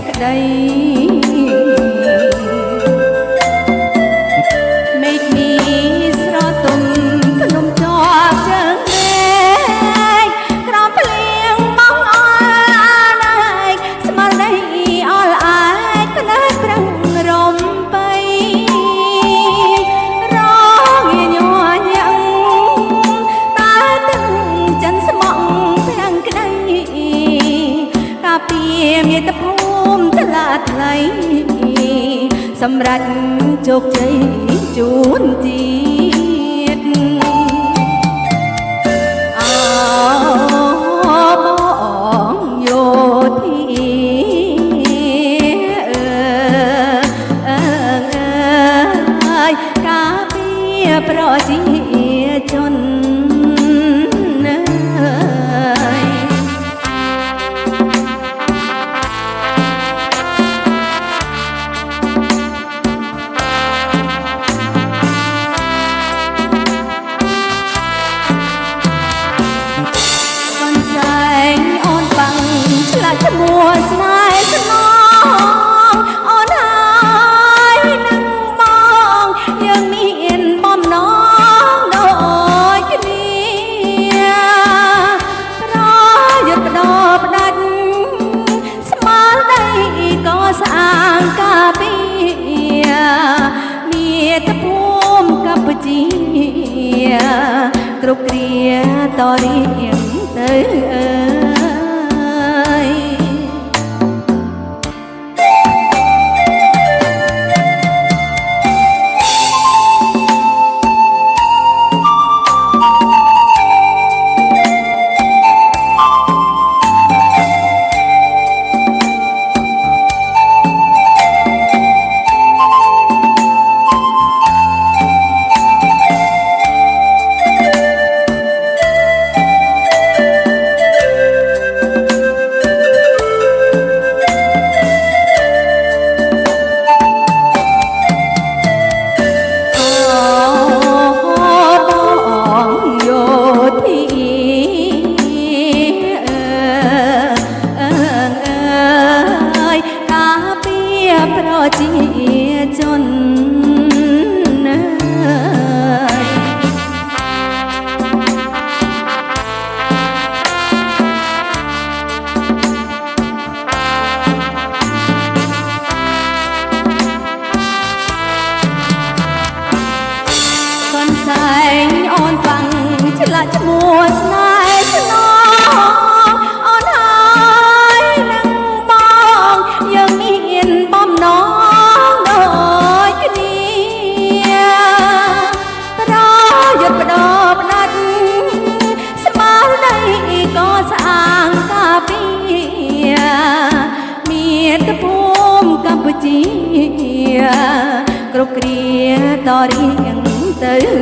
ក្តីមេឃមីស្រទុំភ្នំជាប់ជើងរែកក្រំភ្លៀងបងអល់ណែកស្មារតីអល់អាយភ្នែកប្រឹងរំបីរងញ័រញាំងតាទឹកចិនស្មងប្រាំងក្តីកាពីមាតុភូមិថ្លាថ្លៃសម្រាប់ជោគជ័យជូនជាតិអោបងយោធាការពារប្រជាជនឈ្មោះស្នេហ៍ស្នងអូនហើយនឹងបងយើងមានបំណងដូចគ្នាប្រយុទ្ធបដោផ្ដាច់ស្មារតីក៏ស្អាងការពារមាតុភូមិកម្ពុជាគ្រប់គ្រាតរៀងទៅប្រជាជនកូនសែងអូនបាំងឆ្លាក់ឈ្មោះស្នេហ៍ស្នងអូនហើយនឹងបងយើងមានបំណងដូចគ្នាប្រយុទ្ធបដោផ្ដាច់ស្មារតីក៏ស្អាងការពារមាតុភូមិកម្ពុជាគ្រប់គ្រាតរៀងទៅ